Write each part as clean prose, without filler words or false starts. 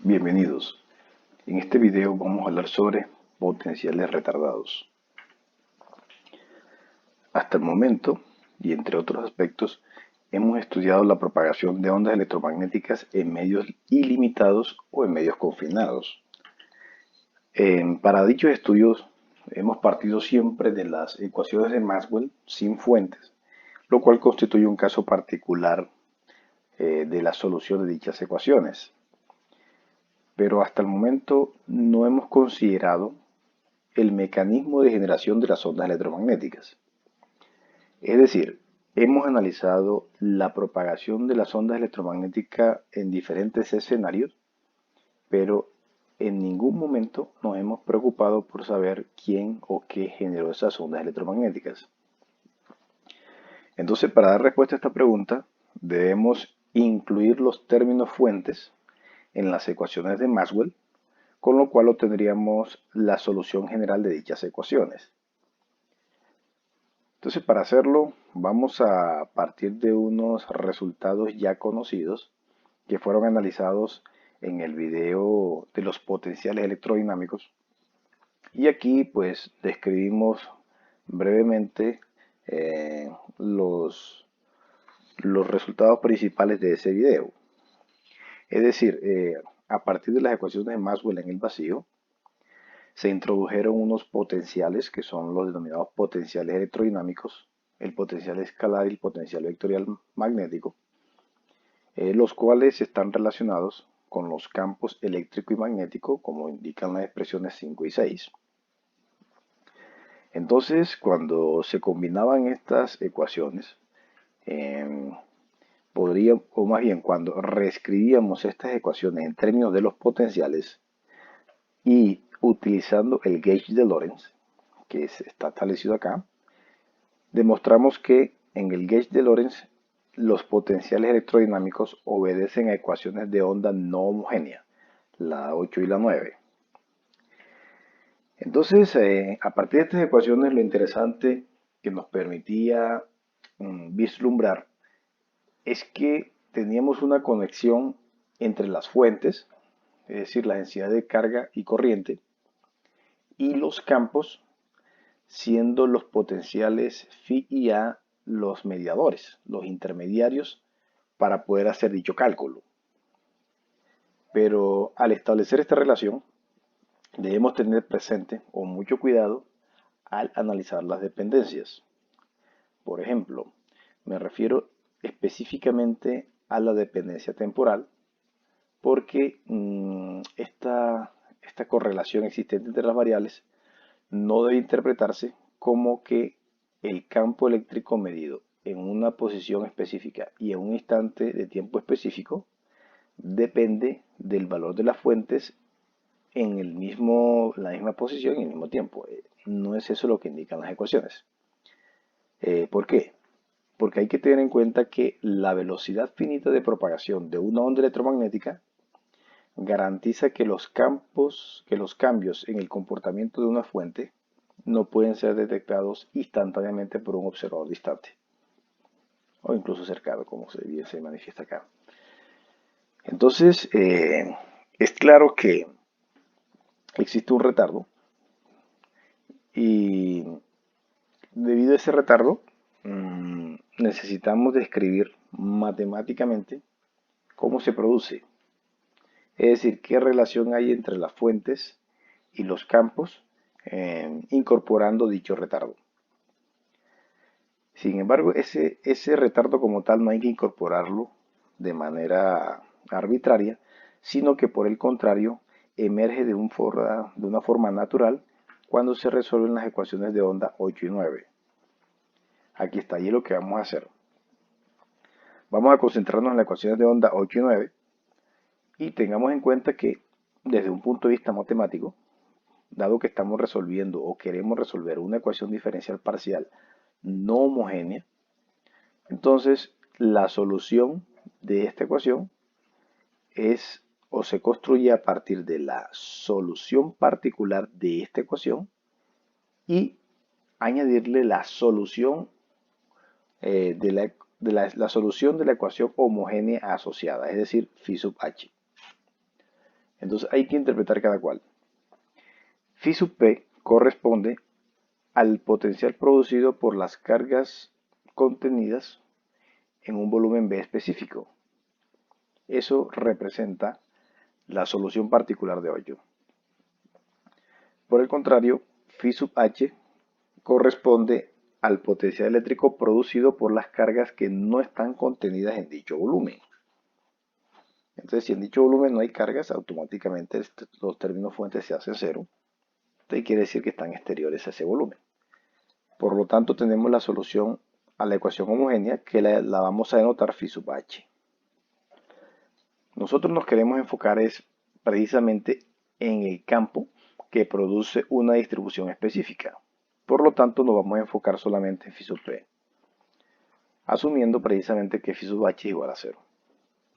Bienvenidos. En este video vamos a hablar sobre potenciales retardados. Hasta el momento, y entre otros aspectos, hemos estudiado la propagación de ondas electromagnéticas en medios ilimitados o en medios confinados. Para dichos estudios hemos partido siempre de las ecuaciones de Maxwell sin fuentes, lo cual constituye un caso particular de la solución de dichas ecuaciones. Pero hasta el momento no hemos considerado el mecanismo de generación de las ondas electromagnéticas. Es decir, hemos analizado la propagación de las ondas electromagnéticas en diferentes escenarios, pero en ningún momento nos hemos preocupado por saber quién o qué generó esas ondas electromagnéticas. Entonces, para dar respuesta a esta pregunta, debemos incluir los términos fuentes en las ecuaciones de Maxwell, con lo cual obtendríamos la solución general de dichas ecuaciones. Entonces, para hacerlo, vamos a partir de unos resultados ya conocidos que fueron analizados en el video de los potenciales electrodinámicos. Y aquí, pues, describimos brevemente los resultados principales de ese video. Es decir, a partir de las ecuaciones de Maxwell en el vacío, se introdujeron unos potenciales que son los denominados potenciales electrodinámicos, el potencial escalar y el potencial vectorial magnético, los cuales están relacionados con los campos eléctrico y magnético, como indican las expresiones 5 y 6. Entonces, cuando se combinaban estas ecuaciones, o más bien cuando reescribíamos estas ecuaciones en términos de los potenciales y utilizando el gauge de Lorentz, que está establecido acá, demostramos que en el gauge de Lorentz los potenciales electrodinámicos obedecen a ecuaciones de onda no homogénea, la 8 y la 9. Entonces, a partir de estas ecuaciones, lo interesante que nos permitía vislumbrar es que teníamos una conexión entre las fuentes, es decir, la densidad de carga y corriente, y los campos, siendo los potenciales phi y A los mediadores, los intermediarios para poder hacer dicho cálculo. Pero al establecer esta relación, debemos tener presente o mucho cuidado al analizar las dependencias. Por ejemplo, me refiero específicamente a la dependencia temporal, porque esta correlación existente entre las variables no debe interpretarse como que el campo eléctrico medido en una posición específica y en un instante de tiempo específico depende del valor de las fuentes en la misma posición y en el mismo tiempo. No es eso lo que indican las ecuaciones. ¿Por qué? Porque hay que tener en cuenta que la velocidad finita de propagación de una onda electromagnética garantiza que los cambios en el comportamiento de una fuente no pueden ser detectados instantáneamente por un observador distante o incluso cercano, como se manifiesta acá. Entonces, es claro que existe un retardo y debido a ese retardo necesitamos describir matemáticamente cómo se produce. Es decir, qué relación hay entre las fuentes y los campos incorporando dicho retardo. Sin embargo, ese retardo como tal no hay que incorporarlo de manera arbitraria, sino que por el contrario emerge de una forma natural cuando se resuelven las ecuaciones de onda 8 y 9. Aquí está, y es lo que vamos a hacer. Vamos a concentrarnos en las ecuaciones de onda 8 y 9 y tengamos en cuenta que desde un punto de vista matemático, dado que estamos resolviendo o queremos resolver una ecuación diferencial parcial no homogénea, entonces la solución de esta ecuación es o se construye a partir de la solución particular de esta ecuación y añadirle la solución la solución de la ecuación homogénea asociada, es decir, phi sub h. Entonces hay que interpretar cada cual. Phi sub P corresponde al potencial producido por las cargas contenidas en un volumen B específico. Eso representa la solución particular de hoyo. Por el contrario, Phi sub H corresponde al potencial eléctrico producido por las cargas que no están contenidas en dicho volumen. Entonces, si en dicho volumen no hay cargas, automáticamente los términos fuentes se hacen cero. Entonces, quiere decir que están exteriores a ese volumen. Por lo tanto, tenemos la solución a la ecuación homogénea que la vamos a denotar Phi sub H. Nosotros nos queremos enfocar precisamente en el campo que produce una distribución específica. Por lo tanto, nos vamos a enfocar solamente en Phi sub P, asumiendo precisamente que Phi sub H es igual a cero.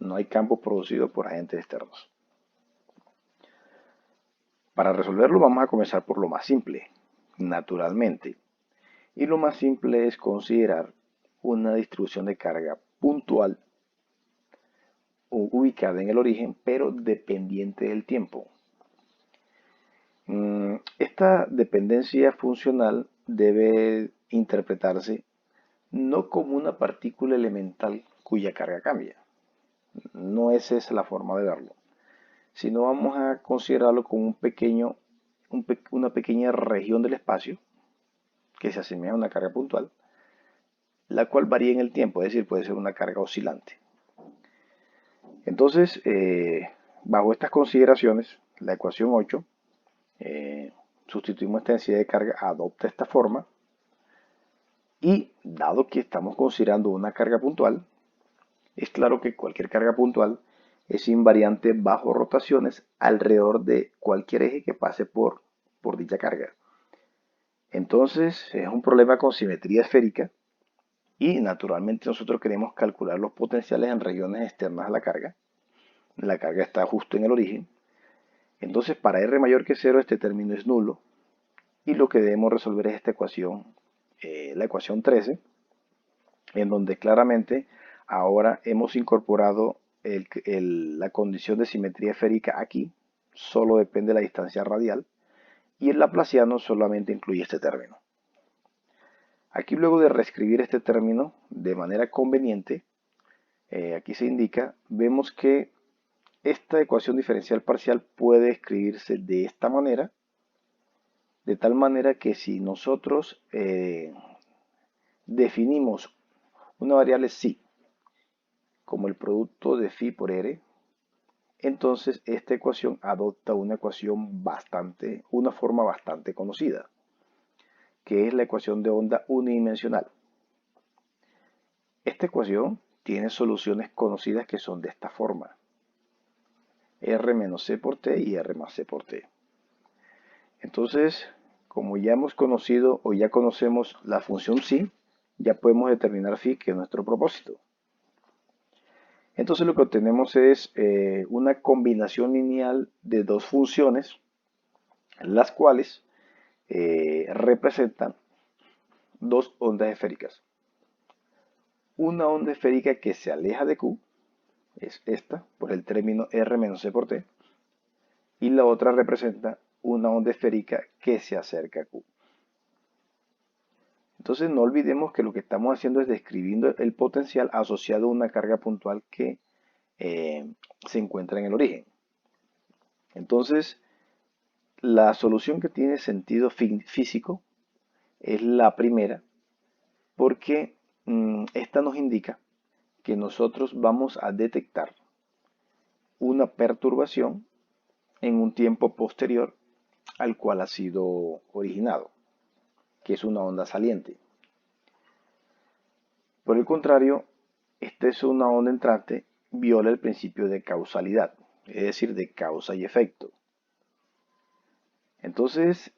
No hay campos producidos por agentes externos. Para resolverlo vamos a comenzar por lo más simple, naturalmente. Y lo más simple es considerar una distribución de carga puntual ubicada en el origen, pero dependiente del tiempo. Esta dependencia funcional debe interpretarse no como una partícula elemental cuya carga cambia. No es esa la forma de verlo, sino vamos a considerarlo como una pequeña región del espacio que se asemeja a una carga puntual, la cual varía en el tiempo, es decir, puede ser una carga oscilante. Entonces, bajo estas consideraciones, la ecuación 8, sustituimos esta densidad de carga, adopta esta forma, y dado que estamos considerando una carga puntual, es claro que cualquier carga puntual es invariante bajo rotaciones alrededor de cualquier eje que pase por dicha carga. Entonces, es un problema con simetría esférica y naturalmente nosotros queremos calcular los potenciales en regiones externas a la carga. La carga está justo en el origen. Entonces, para R mayor que 0, este término es nulo. Y lo que debemos resolver es esta ecuación, la ecuación 13, en donde claramente ahora hemos incorporado la condición de simetría esférica aquí. Solo depende de la distancia radial. Y el laplaciano solamente incluye este término. Aquí, luego de reescribir este término de manera conveniente, aquí se indica, vemos que esta ecuación diferencial parcial puede escribirse de esta manera, de tal manera que si nosotros definimos una variable psi como el producto de phi por r, entonces esta ecuación adopta una forma bastante conocida, que es la ecuación de onda unidimensional. Esta ecuación tiene soluciones conocidas que son de esta forma: R menos C por T y R más C por T. Entonces, como ya hemos conocido o ya conocemos la función psi, ya podemos determinar phi, que es nuestro propósito. Entonces lo que obtenemos es una combinación lineal de dos funciones, las cuales representan dos ondas esféricas. Una onda esférica que se aleja de Q, es esta, por el término R menos C por T, y la otra representa una onda esférica que se acerca a Q. Entonces no olvidemos que lo que estamos haciendo es describiendo el potencial asociado a una carga puntual que se encuentra en el origen. Entonces, la solución que tiene sentido físico es la primera, porque esta nos indica que nosotros vamos a detectar una perturbación en un tiempo posterior al cual ha sido originado, que es una onda saliente. Por el contrario, esta es una onda entrante, viola el principio de causalidad, es decir, de causa y efecto. Entonces,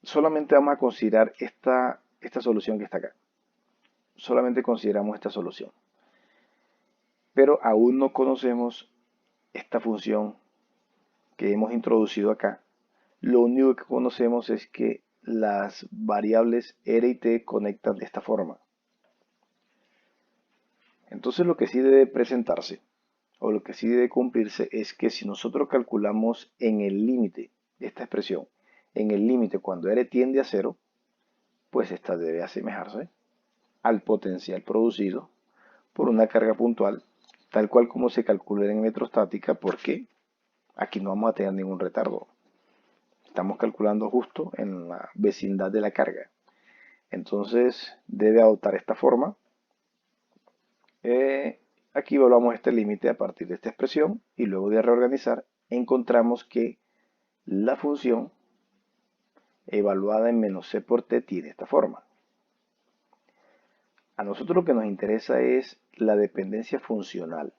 solamente vamos a considerar esta solución que está acá. Solamente consideramos esta solución. Pero aún no conocemos esta función que hemos introducido acá. Lo único que conocemos es que las variables R y T conectan de esta forma. Entonces lo que sí debe presentarse, o lo que sí debe cumplirse, es que si nosotros calculamos en el límite de esta expresión, en el límite cuando R tiende a cero, pues esta debe asemejarse al potencial producido por una carga puntual, tal cual como se calcula en electrostática, porque aquí no vamos a tener ningún retardo. Estamos calculando justo en la vecindad de la carga. Entonces debe adoptar esta forma. Aquí evaluamos este límite a partir de esta expresión y luego de reorganizar encontramos que la función evaluada en menos c por t tiene esta forma. A nosotros lo que nos interesa es la dependencia funcional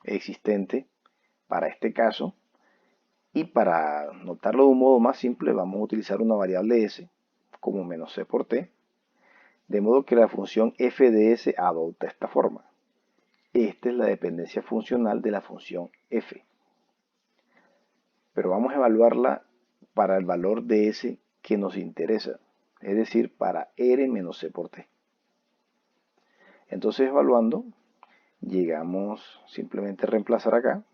existente para este caso, y para notarlo de un modo más simple vamos a utilizar una variable s como menos c por t, de modo que la función f de s adopta esta forma. Esta es la dependencia funcional de la función f. Pero vamos a evaluarla para el valor de s que nos interesa, es decir, para r menos c por t. Entonces, evaluando, llegamos simplemente a reemplazar acá,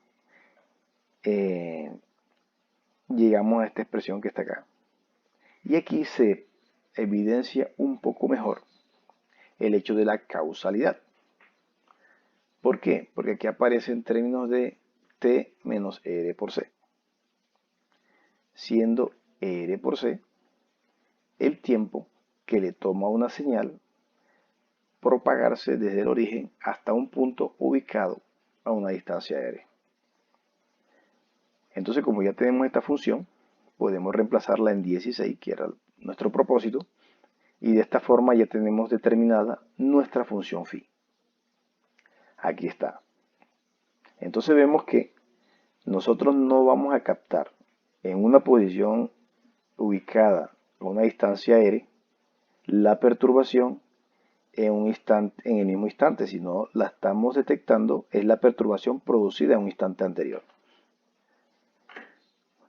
llegamos a esta expresión que está acá. Y aquí se evidencia un poco mejor el hecho de la causalidad. ¿Por qué? Porque aquí aparece en términos de t menos r por c, siendo r por c el tiempo que le toma a una señal propagarse desde el origen hasta un punto ubicado a una distancia r. Entonces, como ya tenemos esta función, podemos reemplazarla en 16, que era nuestro propósito, y de esta forma ya tenemos determinada nuestra función phi. Aquí está. Entonces vemos que nosotros no vamos a captar en una posición ubicada a una distancia r la perturbación en un instante, en el mismo instante, sino la estamos detectando es la perturbación producida en un instante anterior.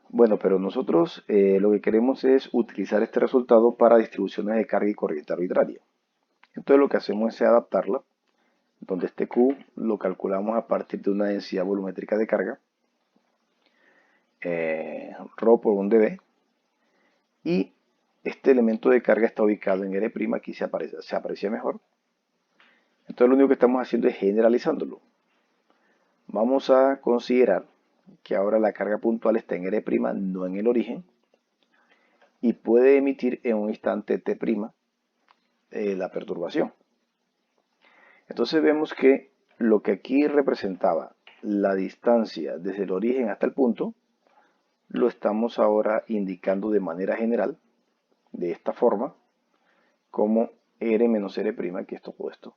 Bueno, pero nosotros lo que queremos es utilizar este resultado para distribuciones de carga y corriente arbitraria. Entonces lo que hacemos es adaptarla, donde este Q lo calculamos a partir de una densidad volumétrica de carga, ρ por 1 dB, y este elemento de carga está ubicado en R', aquí se aprecia mejor. Entonces lo único que estamos haciendo es generalizándolo. Vamos a considerar que ahora la carga puntual está en R', no en el origen, y puede emitir en un instante T' la perturbación. Entonces vemos que lo que aquí representaba la distancia desde el origen hasta el punto, lo estamos ahora indicando de manera general, de esta forma, como R menos R', que es todo esto.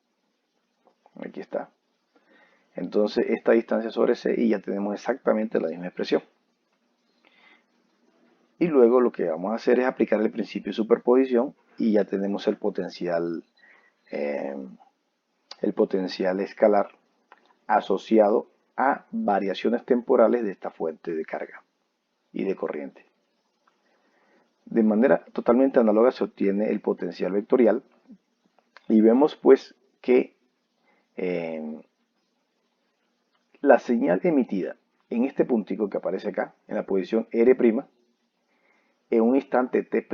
Aquí está. Entonces esta distancia sobre C y ya tenemos exactamente la misma expresión. Y luego lo que vamos a hacer es aplicar el principio de superposición y ya tenemos el potencial escalar asociado a variaciones temporales de esta fuente de carga y de corriente. De manera totalmente análoga se obtiene el potencial vectorial y vemos pues que la señal emitida en este puntico que aparece acá, en la posición R', en un instante T',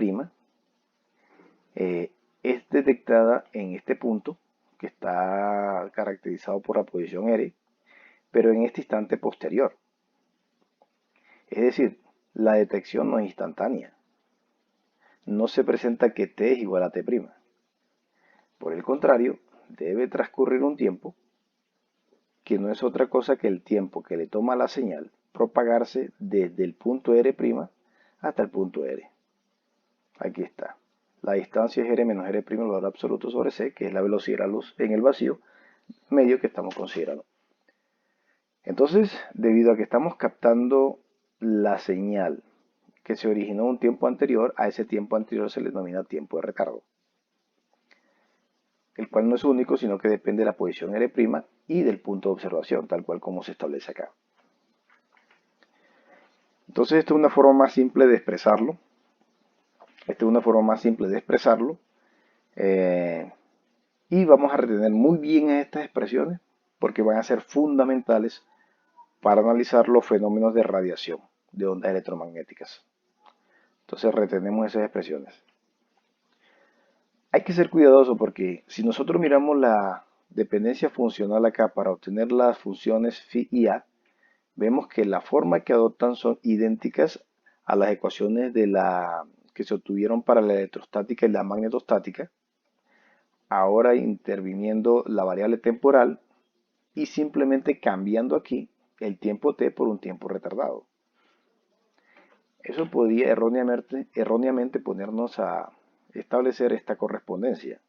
es detectada en este punto, que está caracterizado por la posición R, pero en este instante posterior. Es decir, la detección no es instantánea. No se presenta que T es igual a T'. Por el contrario, debe transcurrir un tiempo que no es otra cosa que el tiempo que le toma a la señal propagarse desde el punto R' hasta el punto R. Aquí está. La distancia es R menos R', el valor absoluto sobre C, que es la velocidad de la luz en el vacío medio que estamos considerando. Entonces, debido a que estamos captando la señal que se originó un tiempo anterior, a ese tiempo anterior se le denomina tiempo de recargo, el cual no es único, sino que depende de la posición R' y del punto de observación, tal cual como se establece acá. Entonces, esta es una forma más simple de expresarlo. Y vamos a retener muy bien estas expresiones porque van a ser fundamentales para analizar los fenómenos de radiación de ondas electromagnéticas. Entonces retenemos esas expresiones. Hay que ser cuidadoso porque si nosotros miramos la dependencia funcional acá para obtener las funciones phi y a, vemos que la forma que adoptan son idénticas a las ecuaciones que se obtuvieron para la electrostática y la magnetostática, ahora interviniendo la variable temporal y simplemente cambiando aquí el tiempo t por un tiempo retardado. Eso podía erróneamente ponernos a establecer esta correspondencia.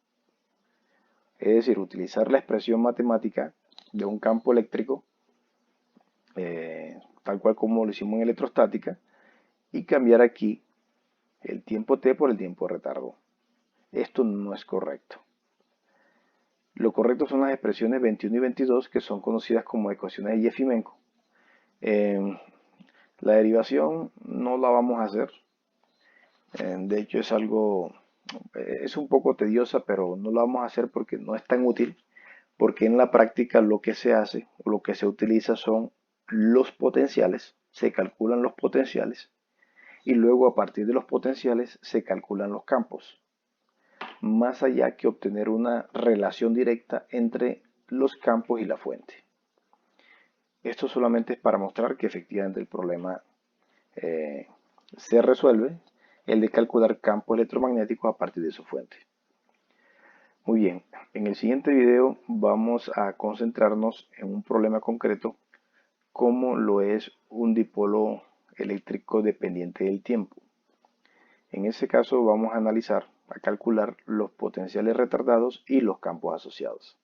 Es decir, utilizar la expresión matemática de un campo eléctrico, tal cual como lo hicimos en electrostática, y cambiar aquí el tiempo t por el tiempo de retardo. Esto no es correcto. Lo correcto son las expresiones 21 y 22, que son conocidas como ecuaciones de Jeffimenko. La derivación no la vamos a hacer. De hecho es un poco tediosa, pero no la vamos a hacer porque no es tan útil, porque en la práctica lo que se hace o lo que se utiliza son los potenciales, se calculan los potenciales y luego a partir de los potenciales se calculan los campos, más allá que obtener una relación directa entre los campos y la fuente. Esto solamente es para mostrar que efectivamente el problema se resuelve, el de calcular campos electromagnéticos a partir de su fuente. Muy bien, en el siguiente video vamos a concentrarnos en un problema concreto como lo es un dipolo eléctrico dependiente del tiempo. En ese caso vamos a analizar, a calcular los potenciales retardados y los campos asociados.